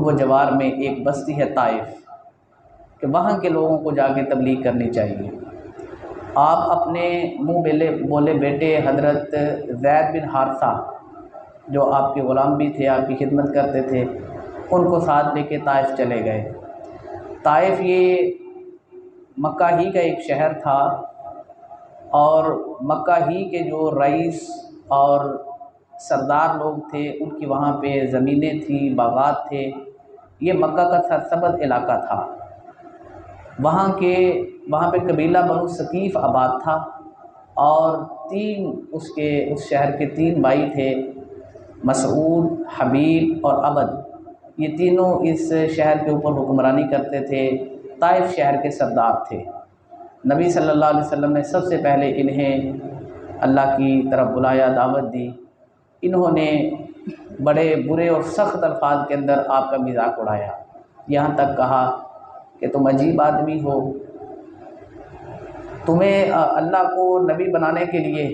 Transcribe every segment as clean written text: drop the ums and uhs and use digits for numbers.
و جوار میں ایک بستی ہے طائف، کہ وہاں کے لوگوں کو جا کے تبلیغ کرنی چاہیے۔ آپ اپنے منہ بولے بیٹے حضرت زید بن حارثہ جو آپ کے غلام بھی تھے، آپ کی خدمت کرتے تھے، ان کو ساتھ لے کے طائف چلے گئے۔ طائف یہ مکہ ہی کا ایک شہر تھا، اور مکہ ہی کے جو رئیس اور سردار لوگ تھے ان کی وہاں پہ زمینیں تھیں، باغات تھے۔ یہ مکہ کا سرسبز علاقہ تھا۔ وہاں پہ قبیلہ بنو ثقیف آباد تھا، اور اس شہر کے 3 بھائی تھے، مسعود، حبیب اور عبد۔ یہ تینوں اس شہر کے اوپر حکمرانی کرتے تھے، طائف شہر کے سردار تھے۔ نبی صلی اللہ علیہ وسلم نے سب سے پہلے انہیں اللہ کی طرف بلایا، دعوت دی۔ انہوں نے بڑے برے اور سخت الفاظ کے اندر آپ کا مذاق اڑایا، یہاں تک کہا کہ تم عجیب آدمی ہو، تمہیں اللہ کو نبی بنانے کے لیے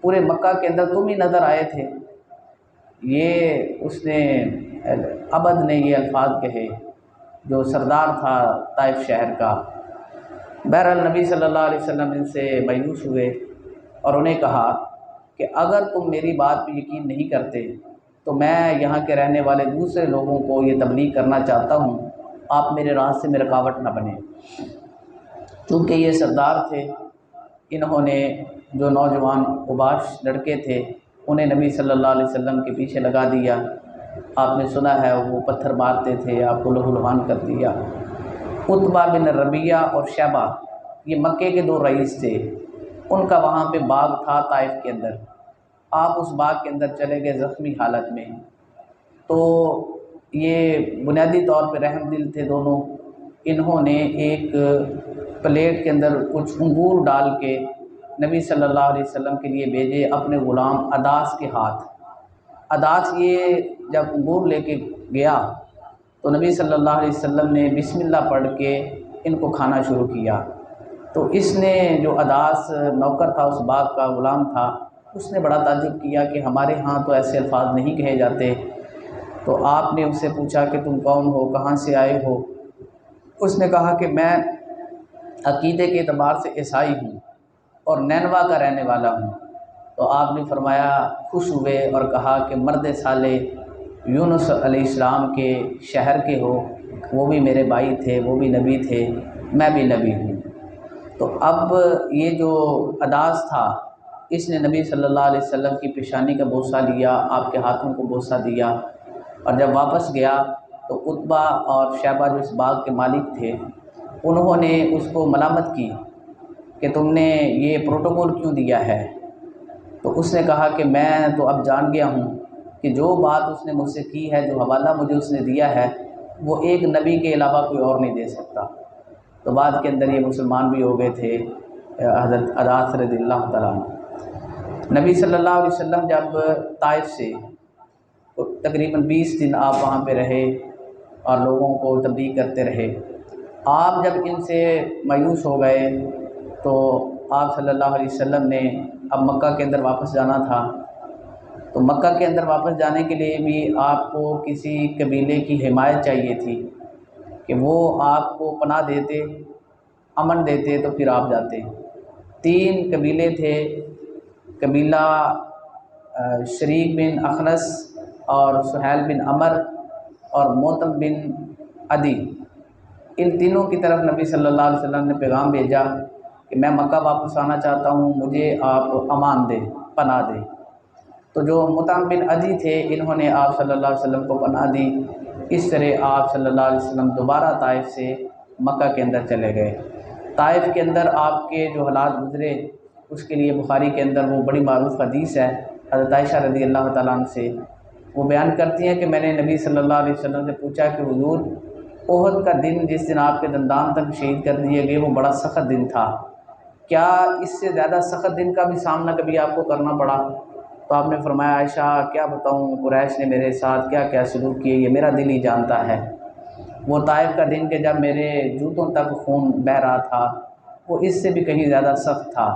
پورے مکہ کے اندر تم ہی نظر آئے تھے۔ عبد نے یہ الفاظ کہے، جو سردار تھا طائف شہر کا۔ بہرحال نبی صلی اللہ علیہ وسلم ان سے مایوس ہوئے اور انہیں کہا کہ اگر تم میری بات پہ یقین نہیں کرتے تو میں یہاں کے رہنے والے دوسرے لوگوں کو یہ تبلیغ کرنا چاہتا ہوں، آپ میرے راستے میں رکاوٹ نہ بنیں۔ چونکہ یہ سردار تھے، انہوں نے جو نوجوان اوباش لڑکے تھے انہیں نبی صلی اللہ علیہ وسلم کے پیچھے لگا دیا۔ آپ نے سنا ہے وہ پتھر مارتے تھے، آپ کو لہو لہان کر دیا۔ عتبہ بن ربیعہ اور شیبہ یہ مکے کے 2 رئیس تھے، ان کا وہاں پہ باغ تھا طائف کے اندر۔ آپ اس باغ کے اندر چلے گئے زخمی حالت میں، تو یہ بنیادی طور پہ رحم دل تھے دونوں۔ انہوں نے ایک پلیٹ کے اندر کچھ انگور ڈال کے نبی صلی اللہ علیہ وسلم کے لیے بھیجے اپنے غلام اداس کے ہاتھ۔ اداس یہ جب انگور لے کے گیا تو نبی صلی اللہ علیہ وسلم نے بسم اللہ پڑھ کے ان کو کھانا شروع کیا۔ تو اس نے جو اداس نوکر تھا، اس باغ کا غلام تھا، اس نے بڑا تعجب کیا کہ ہمارے ہاں تو ایسے الفاظ نہیں کہے جاتے۔ تو آپ نے اس سے پوچھا کہ تم کون ہو، کہاں سے آئے ہو؟ اس نے کہا کہ میں عقیدے کے اعتبار سے عیسائی ہوں اور نینوا کا رہنے والا ہوں۔ تو آپ نے فرمایا، خوش ہوئے اور کہا کہ مرد صالح یونس علیہ السلام کے شہر کے ہو، وہ بھی میرے بھائی تھے، وہ بھی نبی تھے، میں بھی نبی ہوں۔ تو اب یہ جو اداس تھا، اس نے نبی صلی اللہ علیہ وسلم کی پیشانی کا بوسہ لیا، آپ کے ہاتھوں کو بوسہ دیا، اور جب واپس گیا تو عتبہ اور شیبہ جو اس باغ کے مالک تھے، انہوں نے اس کو ملامت کی کہ تم نے یہ پروٹوکول کیوں دیا ہے؟ تو اس نے کہا کہ میں تو اب جان گیا ہوں کہ جو بات اس نے مجھ سے کی ہے، جو حوالہ مجھے اس نے دیا ہے، وہ ایک نبی کے علاوہ کوئی اور نہیں دے سکتا۔ تو بعد کے اندر یہ مسلمان بھی ہو گئے تھے، حضرت اداس رضی اللہ تعالیٰ عنہ۔ نبی صلی اللہ علیہ وسلم جب طائف سے تقریباً 20 دن آپ وہاں پہ رہے اور لوگوں کو تبلیغ کرتے رہے۔ آپ جب ان سے مایوس ہو گئے تو آپ صلی اللہ علیہ وسلم نے اب مکہ کے اندر واپس جانا تھا۔ تو مکہ کے اندر واپس جانے کے لیے بھی آپ کو کسی قبیلے کی حمایت چاہیے تھی کہ وہ آپ کو پناہ دیتے، امن دیتے، تو پھر آپ جاتے۔ 3 قبیلے تھے، قبیلہ شریک بن اخنس اور سہیل بن عمر اور موتم بن عدی۔ ان تینوں کی طرف نبی صلی اللہ علیہ وسلم نے پیغام بھیجا کہ میں مکہ واپس آنا چاہتا ہوں، مجھے آپ امان دیں، پناہ دیں۔ تو جو موتم بن عدی تھے، انہوں نے آپ صلی اللہ علیہ وسلم کو پناہ دی۔ اس طرح آپ صلی اللہ علیہ وسلم دوبارہ طائف سے مکہ کے اندر چلے گئے۔ طائف کے اندر آپ کے جو حالات گزرے، اس کے لیے بخاری کے اندر وہ بڑی معروف حدیث ہے حضرت عائشہ رضی اللہ تعالیٰ عنہ سے۔ وہ بیان کرتی ہیں کہ میں نے نبی صلی اللہ علیہ وسلم سے پوچھا کہ حضور، احد کا دن جس دن آپ کے دندان تک شہید کر دیے گئے، وہ بڑا سخت دن تھا، کیا اس سے زیادہ سخت دن کا بھی سامنا کبھی آپ کو کرنا پڑا؟ تو آپ نے فرمایا، عائشہ کیا بتاؤں، قریش نے میرے ساتھ کیا کیا سلوک کیے، یہ میرا دل ہی جانتا ہے۔ وہ طائف کا دن کہ جب میرے جوتوں تک خون بہہ رہا تھا، وہ اس سے بھی کہیں زیادہ سخت تھا۔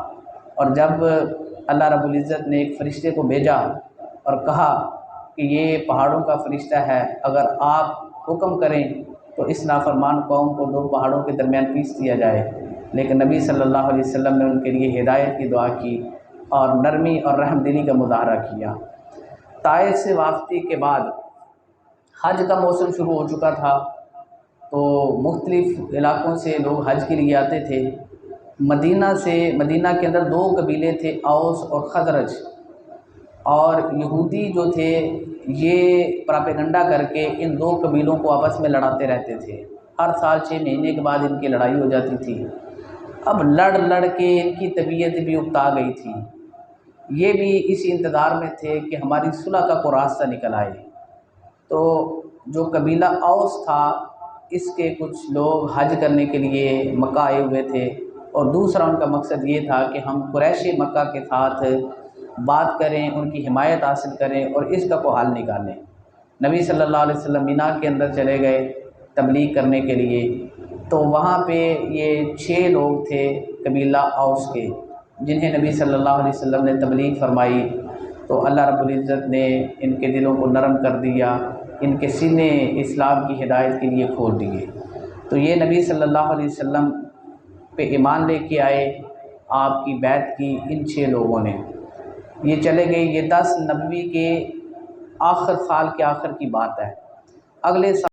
اور جب اللہ رب العزت نے ایک فرشتے کو بھیجا اور کہا کہ یہ پہاڑوں کا فرشتہ ہے، اگر آپ حکم کریں تو اس نافرمان قوم کو دو پہاڑوں کے درمیان پیس دیا جائے، لیکن نبی صلی اللہ علیہ وسلم نے ان کے لیے ہدایت کی دعا کی اور نرمی اور رحم دلی کا مظاہرہ کیا۔ طائف سے واپسی کے بعد حج کا موسم شروع ہو چکا تھا، تو مختلف علاقوں سے لوگ حج کے لیے آتے تھے۔ مدینہ کے اندر دو قبیلے تھے، اوس اور خزرج، اور یہودی جو تھے یہ پراپیگنڈا کر کے ان دو قبیلوں کو آپس میں لڑاتے رہتے تھے۔ ہر سال 6 مہینے کے بعد ان کی لڑائی ہو جاتی تھی۔ اب لڑ کے ان کی طبیعت بھی اکتا گئی تھی، یہ بھی اسی انتظار میں تھے کہ ہماری صلح کا کوئی راستہ نکل آئے۔ تو جو قبیلہ اوس تھا اس کے کچھ لوگ حج کرنے کے لیے مکہ آئے ہوئے تھے، اور دوسرا ان کا مقصد یہ تھا کہ ہم قریش مکہ کے ساتھ بات کریں، ان کی حمایت حاصل کریں اور اس کا کوئی حل نکالیں۔ نبی صلی اللہ علیہ وسلم مینا کے اندر چلے گئے تبلیغ کرنے کے لیے، تو وہاں پہ یہ 6 لوگ تھے قبیلہ اوس کے، جنہیں نبی صلی اللہ علیہ وسلم نے تبلیغ فرمائی، تو اللہ رب العزت نے ان کے دلوں کو نرم کر دیا، ان کے سینے اسلام کی ہدایت کے لیے کھول دیے۔ تو یہ نبی صلی اللہ علیہ وسلم پہ ایمان لے کے آئے، آپ کی بیعت کی ان 6 لوگوں نے۔ یہ چلے گئے، یہ 10 نبوی کے آخر سال کے آخر کی بات ہے۔ اگلے سال